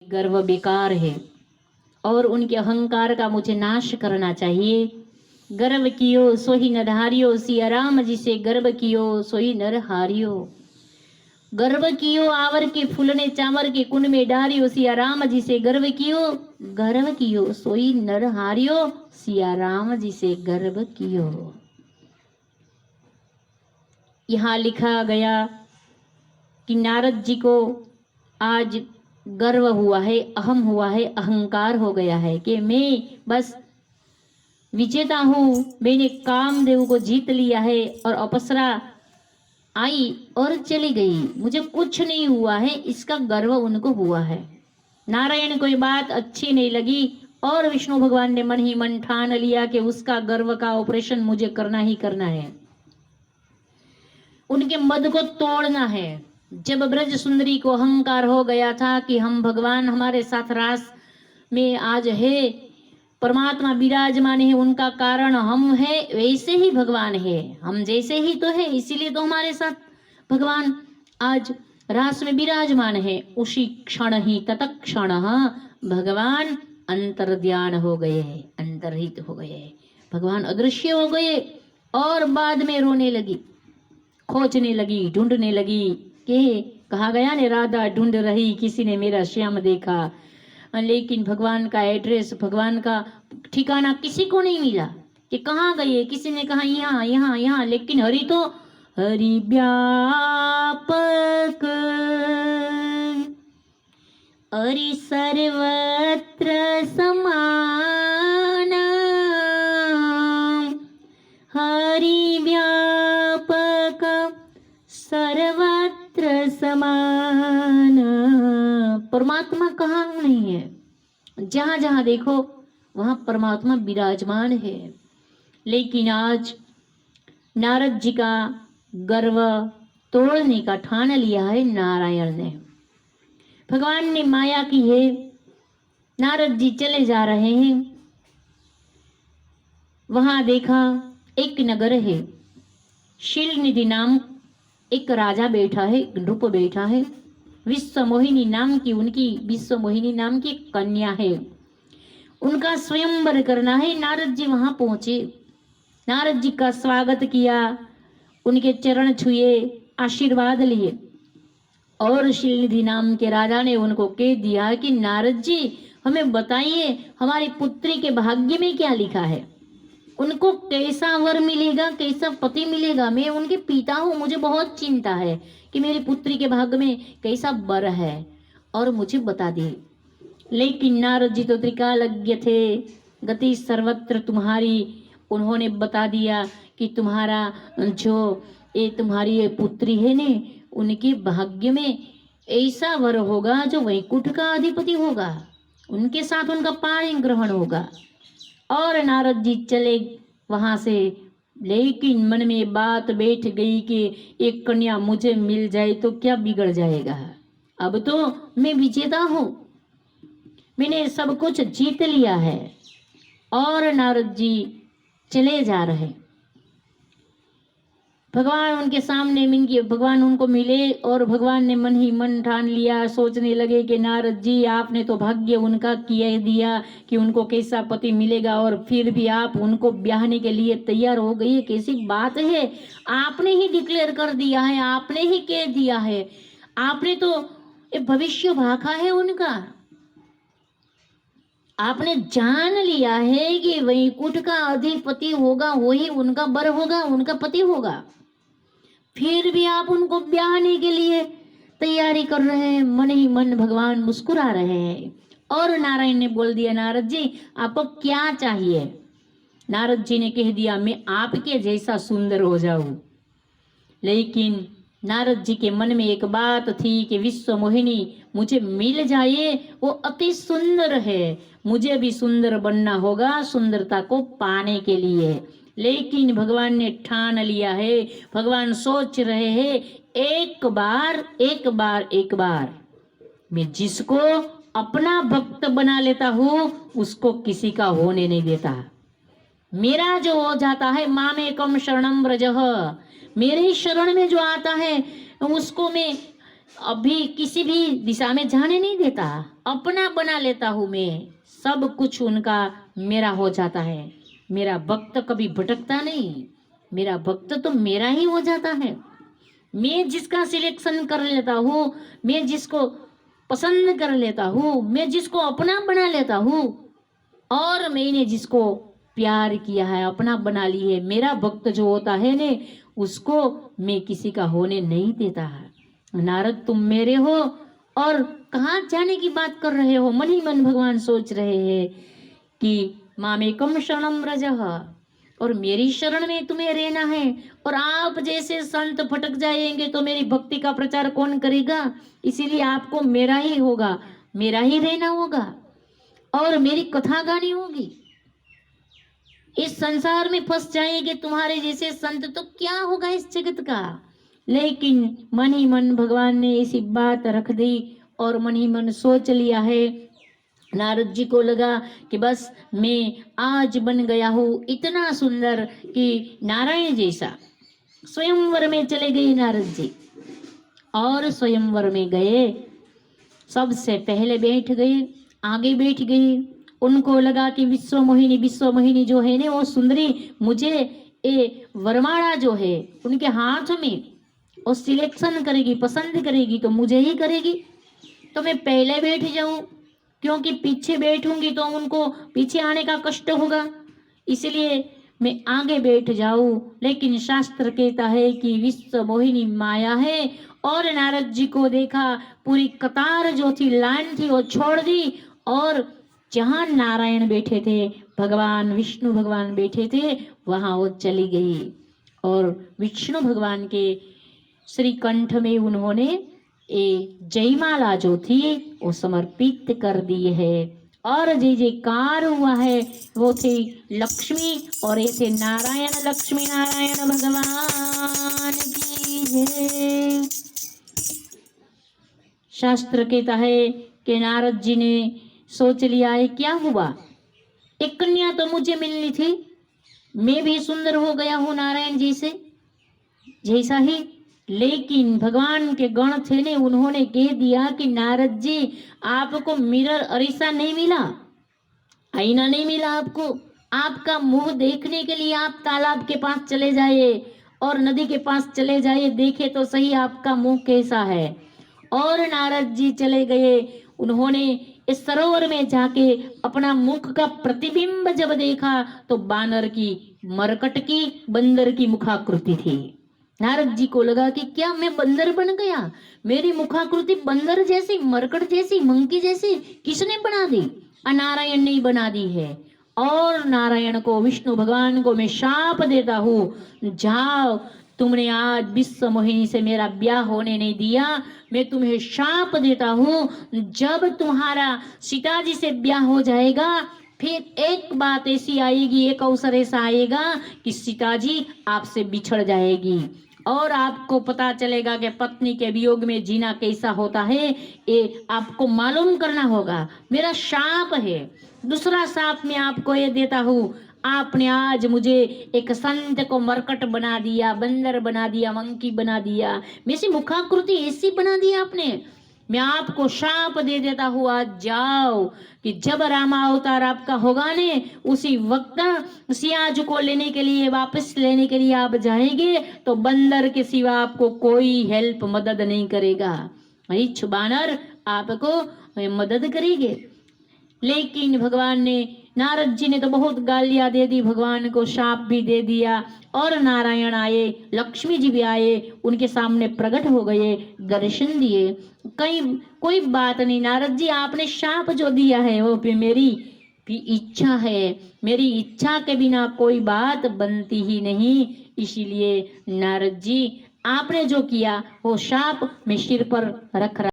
गर्व बेकार है और उनके अहंकार का मुझे नाश करना चाहिए। गर्व कियो सोही नर हारियो, सिया राम जी से गर्व कियो सोही नर हारियो। गर्व कियो आवर के फूलने चावर के कुंड में डारियो, सिया राम जी से गर्व कियो सोई नर हारियो, सिया राम जी से गर्व कियो। यहाँ लिखा गया कि नारद जी को आज गर्व हुआ है, अहम हुआ है, अहंकार हो गया है कि मैं बस विजेता हूं, मैंने कामदेव को जीत लिया है और अप्सरा आई और चली गई, मुझे कुछ नहीं हुआ है, इसका गर्व उनको हुआ है। नारायण को ये बात अच्छी नहीं लगी और विष्णु भगवान ने मन ही मन ठान लिया कि उसका गर्व का ऑपरेशन मुझे करना ही करना है, उनके मद को तोड़ना है। जब ब्रज सुंदरी को अहंकार हो गया था कि हम भगवान हमारे साथ रास में आज है, परमात्मा विराजमान है, उनका कारण हम है, वैसे ही भगवान है, हम जैसे ही तो है, इसीलिए तो हमारे साथ भगवान आज रास में विराजमान है। उसी क्षण ही तत्क्षण भगवान अंतर्ध्यान हो गए, अंतर्हित हो गए, भगवान अदृश्य हो गए और बाद में रोने लगी, खोजने लगी, ढूंढने लगी कि कहा गया ने राधा ढूंढ रही, किसी ने मेरा श्याम देखा, लेकिन भगवान का एड्रेस, भगवान का ठिकाना किसी को नहीं मिला कि कहाँ गए। किसी ने कहा यहाँ यहाँ यहाँ, लेकिन हरि तो हरि व्यापक, हरि सर्वत्र समान, हरि व्यापक सर्वत्र समान। परमात्मा कहाँ नहीं है, जहां जहां देखो वहां परमात्मा विराजमान है। लेकिन आज नारद जी का गर्व तोड़ने का ठान लिया है नारायण ने, भगवान ने माया की है। नारद जी चले जा रहे हैं, वहां देखा एक नगर है, शीलनिधि नाम एक राजा बैठा है, नृप बैठा है, विश्व मोहिनी नाम की उनकी विश्व मोहिनी नाम की कन्या है, उनका स्वयंवर करना है। नारद जी वहां पहुंचे, नारद जी का स्वागत किया, उनके चरण छुए, आशीर्वाद लिए और शीलनिधि नाम के राजा ने उनको कह दिया कि नारद जी हमें बताइए हमारी पुत्री के भाग्य में क्या लिखा है, उनको कैसा वर मिलेगा, कैसा पति मिलेगा। मैं उनके पिता हूँ, मुझे बहुत चिंता है कि मेरी पुत्री के भाग्य में कैसा वर है और मुझे बता दे। लेकिन नारद जी तो त्रिकालज्ञ थे, गति सर्वत्र तुम्हारी, उन्होंने बता दिया कि तुम्हारा जो ये तुम्हारी ये पुत्री है ने, उनके भाग्य में ऐसा वर होगा जो वैकुंठ का अधिपति होगा, उनके साथ उनका पाणी ग्रहण होगा। और नारद जी चले वहां से, लेकिन मन में बात बैठ गई कि एक कन्या मुझे मिल जाए तो क्या बिगड़ जाएगा, अब तो मैं विजेता हूं, मैंने सब कुछ जीत लिया है। और नारद जी चले जा रहे, भगवान उनके सामने मिनकी, भगवान उनको मिले और भगवान ने मन ही मन ठान लिया, सोचने लगे कि नारद जी आपने तो भाग्य उनका किया दिया कि उनको कैसा पति मिलेगा और फिर भी आप उनको ब्याहने के लिए तैयार हो गई, कैसी बात है, आपने ही डिक्लेयर कर दिया है, आपने ही कह दिया है, आपने तो भविष्य भाखा है उनका, आपने जान लिया है कि वैकुंठ का अधिपति होगा, वही उनका वर होगा, उनका पति होगा, फिर भी आप उनको ब्याहने के लिए तैयारी कर रहे हैं। मन ही मन भगवान मुस्कुरा रहे हैं और नारायण ने बोल दिया नारद जी आपको क्या चाहिए। नारद जी ने कह दिया मैं आपके जैसा सुंदर हो जाऊं। लेकिन नारद जी के मन में एक बात थी कि विश्व मोहिनी मुझे मिल जाए, वो अति सुंदर है, मुझे भी सुंदर बनना होगा सुंदरता को पाने के लिए। लेकिन भगवान ने ठान लिया है, भगवान सोच रहे हैं एक बार एक बार एक बार मैं जिसको अपना भक्त बना लेता हूं उसको किसी का होने नहीं देता। मेरा जो हो जाता है मामेकम शरणम व्रजः, मेरे ही शरण में जो आता है उसको मैं अभी किसी भी दिशा में जाने नहीं देता, अपना बना लेता हूँ मैं, सब कुछ उनका मेरा हो जाता है। मेरा भक्त कभी भटकता नहीं, मेरा भक्त तो मेरा ही हो जाता है। मैं जिसका सिलेक्शन कर लेता हूँ, मैं जिसको पसंद कर लेता हूँ, मैं जिसको अपना बना लेता हूँ, और मैंने जिसको प्यार किया है, अपना बना ली है, मेरा भक्त जो होता है ने, उसको मैं किसी का होने नहीं देता है। नारद तुम मेरे हो और कहाँ जाने की बात कर रहे हो? मन ही मन भगवान सोच रहे हैं कि मामेकम शरणम व्रजः, और मेरी शरण में तुम्हें रहना है। और आप जैसे संत भटक जाएंगे तो मेरी भक्ति का प्रचार कौन करेगा? इसीलिए आपको मेरा ही होगा, मेरा ही रहना होगा और मेरी कथा गानी होगी। इस संसार में फंस जाएंगे तुम्हारे जैसे संत तो क्या होगा इस जगत का? लेकिन मन ही मन भगवान ने ऐसी बात रख दी और मन ही मन सोच लिया है। नारद जी को लगा कि बस मैं आज बन गया हूँ इतना सुंदर कि नारायण जैसा। स्वयंवर में चले गए नारद जी, और स्वयंवर में गए, सबसे पहले बैठ गए, आगे बैठ गए। उनको लगा कि विश्व मोहिनी जो है ना, वो सुंदरी मुझे ये वरमाला जो है उनके हाथ में वो सिलेक्शन करेगी, पसंद करेगी तो मुझे ही करेगी, तो मैं पहले बैठ जाऊं, क्योंकि पीछे बैठूंगी तो उनको पीछे आने का कष्ट होगा, इसलिए मैं आगे बैठ जाऊं। लेकिन शास्त्र कहता है कि विश्व मोहिनी माया है। और नारद जी को देखा, पूरी कतार जो थी, लाइन थी, वो छोड़ दी और जहां नारायण बैठे थे, भगवान विष्णु भगवान बैठे थे, वहां वो चली गई और विष्णु भगवान के श्री कंठ में उन्होंने ये जयमाला जो थी वो समर्पित कर दी है। और जय जयकार हुआ है, वो थे लक्ष्मी और ये थे नारायण। लक्ष्मी नारायण भगवान की जय। शास्त्र कहता है कि नारद जी ने सोच लिया है क्या हुआ, एक कन्या तो मुझे मिलनी थी, मैं भी सुंदर हो गया हूँ नारायण जी से जैसा ही। लेकिन भगवान के गण थे ने, उन्होंने कह दिया कि नारद जी आपको मिरर अरीसा नहीं मिला, आईना नहीं मिला आपको, आपका मुंह देखने के लिए आप तालाब के पास चले जाइए और नदी के पास चले जाइए, देखे तो सही आपका मुंह कैसा है। और नारद जी चले गए, उन्होंने इस सरोवर में जाके अपना मुख का प्रतिबिंब जब देखा तो बानर की, मरकट की, बंदर की मुखाकृति थी। नारद जी को लगा कि क्या मैं बंदर बन गया? मेरी मुखाकृति बंदर जैसी, मरकट जैसी, मंकी जैसी किसने बना दी? नारायण ने बना दी है। और नारायण को, विष्णु भगवान को मैं शाप देता हूँ, जाओ, तुमने आज विश्व मोहिनी से मेरा ब्याह होने नहीं दिया, मैं तुम्हें शाप देता हूँ, जब तुम्हारा सीता जी से ब्याह हो जाएगा फिर एक बात ऐसी आएगी, एक अवसर ऐसा आएगा कि सीता जी आपसे बिछड़ जाएगी और आपको पता चलेगा कि पत्नी के वियोग में जीना कैसा होता है, ये आपको मालूम करना होगा। मेरा शाप है। दूसरा शाप मैं आपको ये देता हूँ, आपने आज मुझे एक संत को मरकट बना दिया, बंदर बना दिया, मंकी बना दिया, मेरी मुखाकृति ऐसी बना दी आपने, मैं आपको शाप दे देता हूँ, आज जाओ कि जब रामा अवतार आपका होगा ने, उसी वक्त सियाज को लेने के लिए, वापस लेने के लिए आप जाएंगे तो बंदर के सिवा आपको कोई हेल्प, मदद नहीं करेगा, रिछ बानर आपको मदद करेंगे। लेकिन भगवान ने, नारद जी ने तो बहुत गालियां दे दी, भगवान को शाप भी दे दिया। और नारायण आए, लक्ष्मी जी भी आए, उनके सामने प्रकट हो गए, दर्शन दिए। कहीं कोई बात नहीं नारद जी, आपने शाप जो दिया है वो भी मेरी भी इच्छा है, मेरी इच्छा के बिना कोई बात बनती ही नहीं, इसीलिए नारद जी आपने जो किया वो शाप मैं सिर पर रख रहा